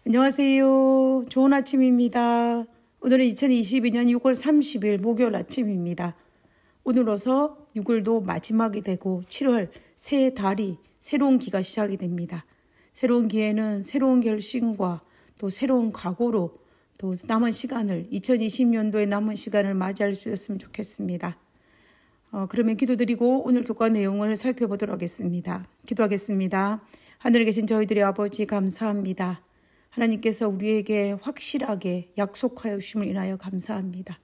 안녕하세요. 좋은 아침입니다. 오늘은 2022년 6월 30일 목요일 아침입니다. 오늘로서 6월도 마지막이 되고 7월 새 달이 새로운 기가 시작이 됩니다. 새로운 기회는 새로운 결심과 또 새로운 각오로 또 남은 시간을 2020년도의 남은 시간을 맞이할 수 있었으면 좋겠습니다. 그러면 기도드리고 오늘 교과 내용을 살펴보도록 하겠습니다. 기도하겠습니다. 하늘에 계신 저희들의 아버지 감사합니다. 하나님께서 우리에게 확실하게 약속하여 주심을 인하여 감사합니다.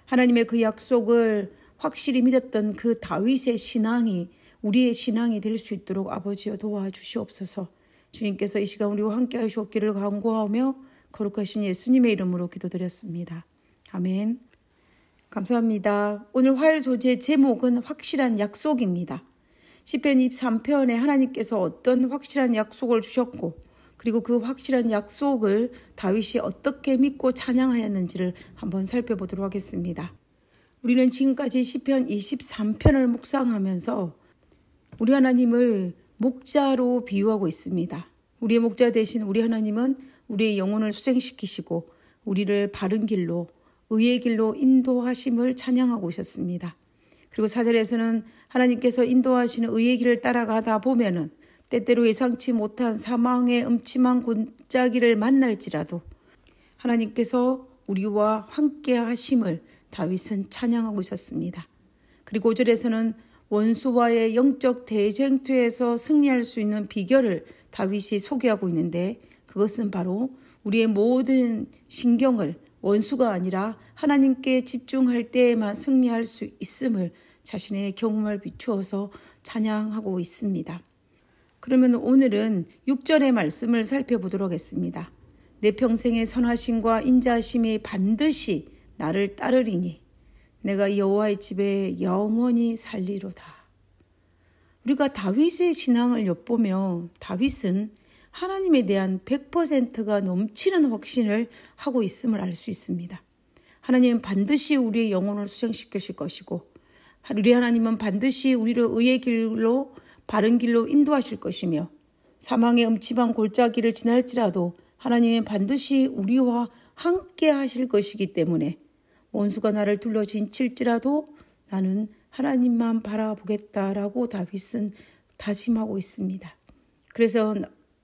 하나님의 그 약속을 확실히 믿었던 그 다윗의 신앙이 우리의 신앙이 될 수 있도록 아버지여 도와주시옵소서. 주님께서 이 시간 우리와 함께 하시옵기를 간구하며 거룩하신 예수님의 이름으로 기도드렸습니다. 아멘. 감사합니다. 오늘 화요일 소재의 제목은 확실한 약속입니다. 시편 23편에 하나님께서 어떤 확실한 약속을 주셨고 그리고 그 확실한 약속을 다윗이 어떻게 믿고 찬양하였는지를 한번 살펴보도록 하겠습니다. 우리는 지금까지 시편 23편을 묵상하면서 우리 하나님을 목자로 비유하고 있습니다. 우리의 목자 대신 우리 하나님은 우리의 영혼을 수생시키시고 우리를 바른 길로 의의 길로 인도하심을 찬양하고 오셨습니다. 그리고 4절에서는 하나님께서 인도하시는 의의 길을 따라가다 보면은 때때로 예상치 못한 사망의 음침한 골짜기를 만날지라도 하나님께서 우리와 함께 하심을 다윗은 찬양하고 있었습니다. 그리고 5절에서는 원수와의 영적 대쟁투에서 승리할 수 있는 비결을 다윗이 소개하고 있는데 그것은 바로 우리의 모든 신경을 원수가 아니라 하나님께 집중할 때에만 승리할 수 있음을 자신의 경험을 비추어서 찬양하고 있습니다. 그러면 오늘은 6절의 말씀을 살펴보도록 하겠습니다. 내 평생의 선하심과 인자하심이 반드시 나를 따르리니 내가 여호와의 집에 영원히 살리로다. 우리가 다윗의 신앙을 엿보며 다윗은 하나님에 대한 100%가 넘치는 확신을 하고 있음을 알 수 있습니다. 하나님은 반드시 우리의 영혼을 수생시키실 것이고 우리 하나님은 반드시 우리를 의의 길로 바른 길로 인도하실 것이며 사망의 음침한 골짜기를 지날지라도 하나님은 반드시 우리와 함께 하실 것이기 때문에 원수가 나를 둘러 진칠지라도 나는 하나님만 바라보겠다라고 다윗은 다짐하고 있습니다. 그래서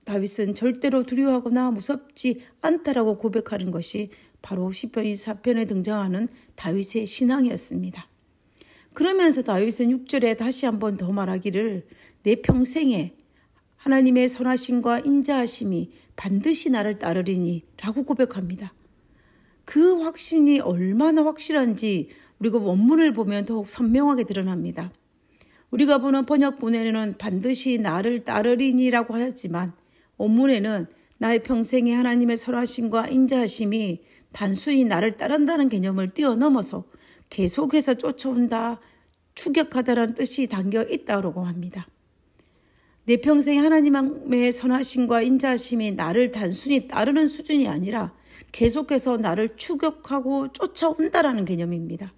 다윗은 절대로 두려워하거나 무섭지 않다라고 고백하는 것이 바로 시편 24편에 등장하는 다윗의 신앙이었습니다. 그러면서 다윗은 6절에 다시 한번 더 말하기를 내 평생에 하나님의 선하심과 인자하심이 반드시 나를 따르리니 라고 고백합니다. 그 확신이 얼마나 확실한지 우리가 원문을 보면 더욱 선명하게 드러납니다. 우리가 보는 번역본에는 반드시 나를 따르리니라고 하였지만 원문에는 나의 평생에 하나님의 선하심과 인자하심이 단순히 나를 따른다는 개념을 뛰어넘어서 계속해서 쫓아온다, 추격하다라는 뜻이 담겨 있다고 합니다. 내 평생 하나님의 선하심과 인자하심이 나를 단순히 따르는 수준이 아니라 계속해서 나를 추격하고 쫓아온다라는 개념입니다.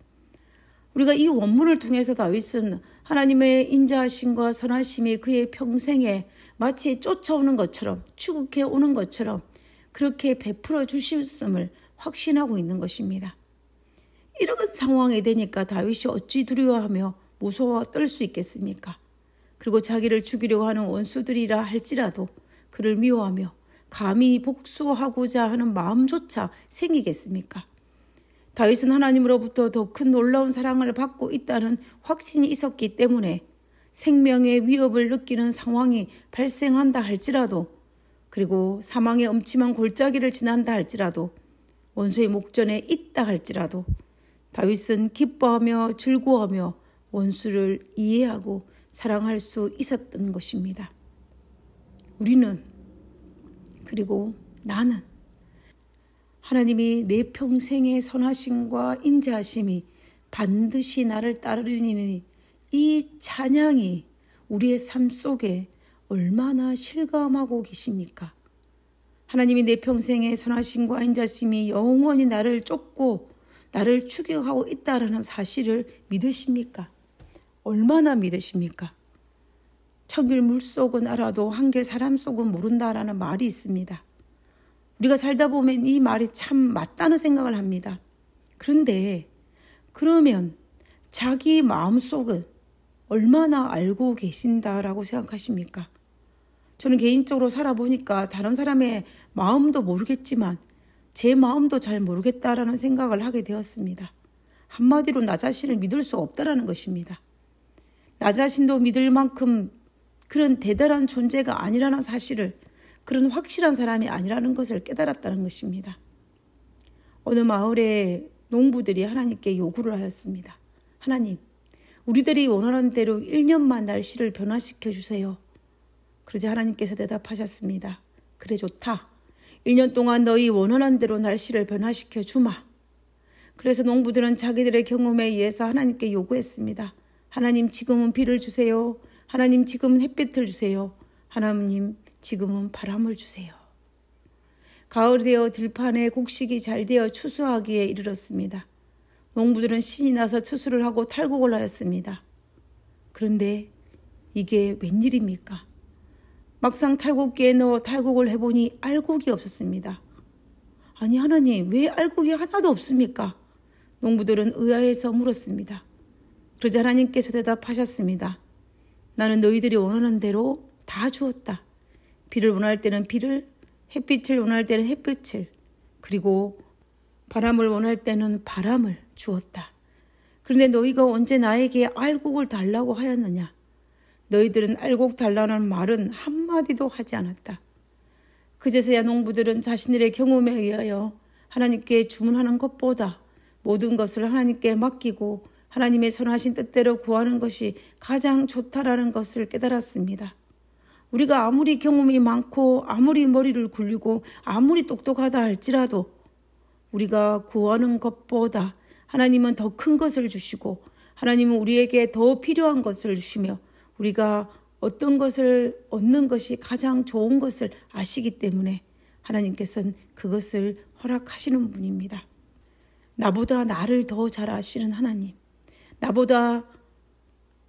우리가 이 원문을 통해서 다윗은 하나님의 인자하심과 선하심이 그의 평생에 마치 쫓아오는 것처럼 추격해 오는 것처럼 그렇게 베풀어 주셨음을 확신하고 있는 것입니다. 이런 상황이 되니까 다윗이 어찌 두려워하며 무서워 떨 수 있겠습니까? 그리고 자기를 죽이려고 하는 원수들이라 할지라도 그를 미워하며 감히 복수하고자 하는 마음조차 생기겠습니까? 다윗은 하나님으로부터 더 큰 놀라운 사랑을 받고 있다는 확신이 있었기 때문에 생명의 위협을 느끼는 상황이 발생한다 할지라도 그리고 사망의 음침한 골짜기를 지난다 할지라도 원수의 목전에 있다 할지라도 다윗은 기뻐하며 즐거워하며 원수를 이해하고 사랑할 수 있었던 것입니다. 우리는 그리고 나는 하나님이 내 평생의 선하심과 인자하심이 반드시 나를 따르리니 이 찬양이 우리의 삶 속에 얼마나 실감하고 계십니까? 하나님이 내 평생의 선하심과 인자하심이 영원히 나를 쫓고 나를 추격하고 있다는 사실을 믿으십니까? 얼마나 믿으십니까? 천길 물속은 알아도 한길 사람 속은 모른다라는 말이 있습니다. 우리가 살다 보면 이 말이 참 맞다는 생각을 합니다. 그런데 그러면 자기 마음속은 얼마나 알고 계신다라고 생각하십니까? 저는 개인적으로 살아보니까 다른 사람의 마음도 모르겠지만 제 마음도 잘 모르겠다라는 생각을 하게 되었습니다. 한마디로 나 자신을 믿을 수 없다라는 것입니다. 나 자신도 믿을 만큼 그런 대단한 존재가 아니라는 사실을, 그런 확실한 사람이 아니라는 것을 깨달았다는 것입니다. 어느 마을에 농부들이 하나님께 요구를 하였습니다. 하나님, 우리들이 원하는 대로 1년만 날씨를 변화시켜 주세요. 그러자 하나님께서 대답하셨습니다. 그래 좋다. 1년 동안 너희 원하는 대로 날씨를 변화시켜 주마. 그래서 농부들은 자기들의 경험에 의해서 하나님께 요구했습니다. 하나님 지금은 비를 주세요. 하나님 지금은 햇빛을 주세요. 하나님 지금은 바람을 주세요. 가을이 되어 들판에 곡식이 잘 되어 추수하기에 이르렀습니다. 농부들은 신이 나서 추수를 하고 탈곡을 하였습니다. 그런데 이게 웬일입니까? 막상 탈곡기에 넣어 탈곡을 해보니 알곡이 없었습니다. 아니 하나님, 왜 알곡이 하나도 없습니까? 농부들은 의아해서 물었습니다. 그러자 하나님께서 대답하셨습니다. 나는 너희들이 원하는 대로 다 주었다. 비를 원할 때는 비를, 햇빛을 원할 때는 햇빛을, 그리고 바람을 원할 때는 바람을 주었다. 그런데 너희가 언제 나에게 알곡을 달라고 하였느냐? 너희들은 알곡 달라는 말은 한마디도 하지 않았다. 그제서야 농부들은 자신들의 경험에 의하여 하나님께 주문하는 것보다 모든 것을 하나님께 맡기고 하나님의 선하신 뜻대로 구하는 것이 가장 좋다라는 것을 깨달았습니다. 우리가 아무리 경험이 많고 아무리 머리를 굴리고 아무리 똑똑하다 할지라도 우리가 구하는 것보다 하나님은 더 큰 것을 주시고 하나님은 우리에게 더 필요한 것을 주시며 우리가 어떤 것을 얻는 것이 가장 좋은 것을 아시기 때문에 하나님께서는 그것을 허락하시는 분입니다. 나보다 나를 더 잘 아시는 하나님, 나보다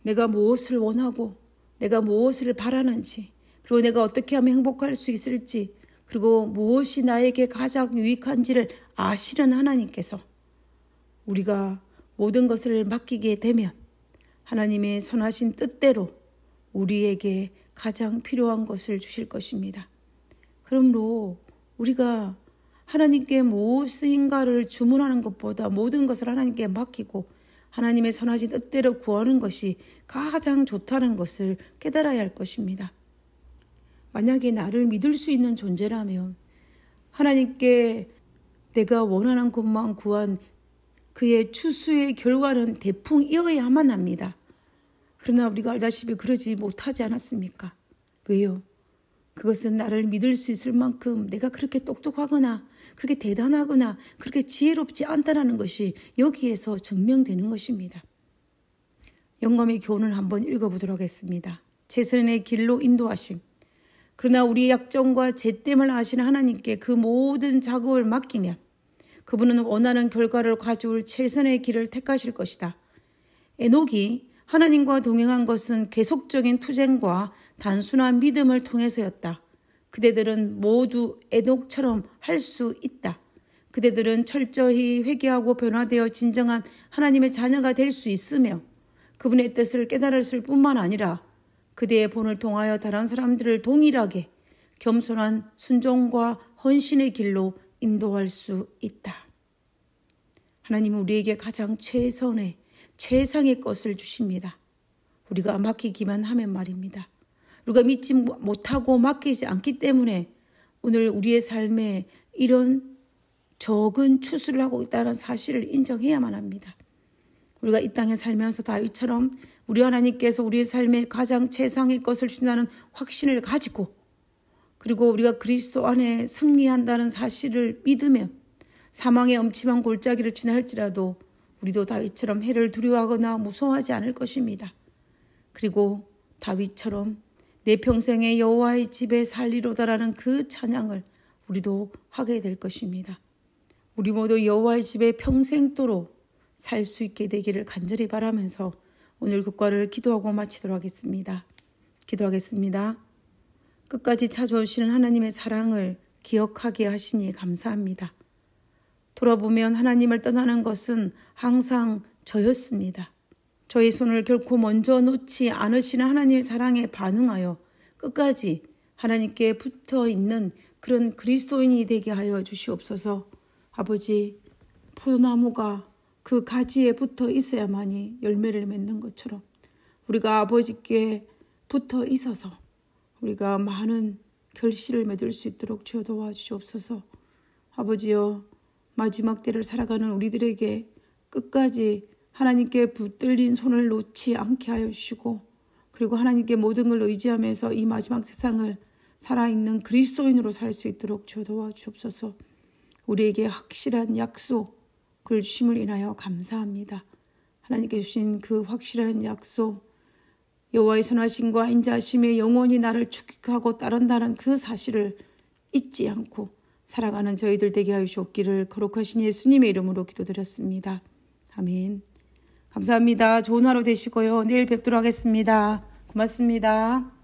내가 무엇을 원하고 내가 무엇을 바라는지, 그리고 내가 어떻게 하면 행복할 수 있을지, 그리고 무엇이 나에게 가장 유익한지를 아시는 하나님께서 우리가 모든 것을 맡기게 되면 하나님의 선하신 뜻대로 우리에게 가장 필요한 것을 주실 것입니다. 그러므로 우리가 하나님께 무엇인가를 주문하는 것보다 모든 것을 하나님께 맡기고 하나님의 선하신 뜻대로 구하는 것이 가장 좋다는 것을 깨달아야 할 것입니다. 만약에 나를 믿을 수 있는 존재라면 하나님께 내가 원하는 것만 구한 그의 추수의 결과는 대풍이어야만 합니다. 그러나 우리가 알다시피 그러지 못하지 않았습니까? 왜요? 그것은 나를 믿을 수 있을 만큼 내가 그렇게 똑똑하거나 그렇게 대단하거나 그렇게 지혜롭지 않다는 것이 여기에서 증명되는 것입니다. 영감의 교훈을 한번 읽어보도록 하겠습니다. 최선의 길로 인도하심. 그러나 우리의 약점과 죄됨을 아시는 하나님께 그 모든 작업을 맡기면 그분은 원하는 결과를 가져올 최선의 길을 택하실 것이다. 에녹이 하나님과 동행한 것은 계속적인 투쟁과 단순한 믿음을 통해서였다. 그대들은 모두 에녹처럼 할 수 있다. 그대들은 철저히 회개하고 변화되어 진정한 하나님의 자녀가 될 수 있으며 그분의 뜻을 깨달았을 뿐만 아니라 그대의 본을 통하여 다른 사람들을 동일하게 겸손한 순종과 헌신의 길로 인도할 수 있다. 하나님은 우리에게 가장 최선의 최상의 것을 주십니다. 우리가 맡기기만 하면 말입니다. 우리가 믿지 못하고 맡기지 않기 때문에 오늘 우리의 삶에 이런 적은 추수를 하고 있다는 사실을 인정해야만 합니다. 우리가 이 땅에 살면서 다윗처럼 우리 하나님께서 우리의 삶에 가장 최상의 것을 주신다는 확신을 가지고 그리고 우리가 그리스도 안에 승리한다는 사실을 믿으며 사망의 엄침한 골짜기를 지날지라도 우리도 다윗처럼 해를 두려워하거나 무서워하지 않을 것입니다. 그리고 다윗처럼 내 평생에 여호와의 집에 살리로다라는 그 찬양을 우리도 하게 될 것입니다. 우리 모두 여호와의 집에 평생도록 살 수 있게 되기를 간절히 바라면서 오늘 국가를 기도하고 마치도록 하겠습니다. 기도하겠습니다. 끝까지 찾아오시는 하나님의 사랑을 기억하게 하시니 감사합니다. 돌아보면 하나님을 떠나는 것은 항상 저였습니다. 저의 손을 결코 먼저 놓지 않으시는 하나님의 사랑에 반응하여 끝까지 하나님께 붙어 있는 그런 그리스도인이 되게 하여 주시옵소서. 아버지, 포도나무가 그 가지에 붙어 있어야만이 열매를 맺는 것처럼 우리가 아버지께 붙어 있어서 우리가 많은 결실을 맺을 수 있도록 주여 도와주시옵소서. 아버지여, 마지막 때를 살아가는 우리들에게 끝까지 하나님께 붙들린 손을 놓지 않게 하여 주시고, 그리고 하나님께 모든 걸 의지하면서 이 마지막 세상을 살아있는 그리스도인으로 살 수 있도록 주여 도와주옵소서. 우리에게 확실한 약속을 주심을 인하여 감사합니다. 하나님께 주신 그 확실한 약속, 여호와의 선하심과 인자하심에 영원히 나를 축복하고 따른다는 그 사실을 잊지 않고 살아가는 저희들 되게 하여 주옵기를 거룩하신 예수님의 이름으로 기도드렸습니다. 아멘. 감사합니다. 좋은 하루 되시고요. 내일 뵙도록 하겠습니다. 고맙습니다.